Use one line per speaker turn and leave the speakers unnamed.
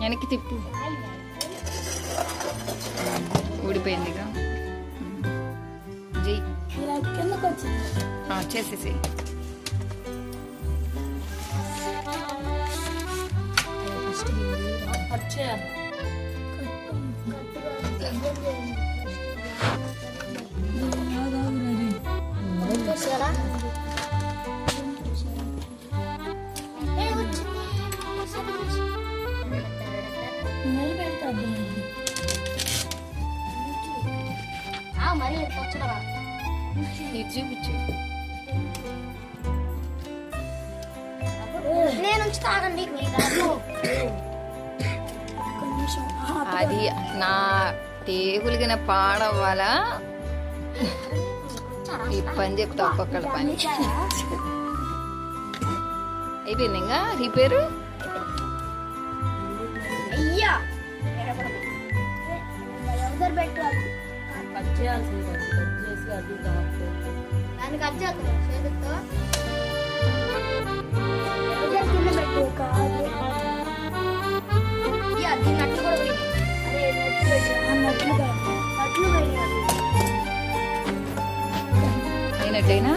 వెనక్కి తిప్పు. ఊడిపోయిందిగా. జై చేసేసి చూపించు. అది నా టేబుల్ కింద పాడవ్వాలా? ఈ పని చెప్తా ఒక్కొక్కళ్ళ పని అయిపోయింది. ఇంకా రిపేరు అయినట్టేనా?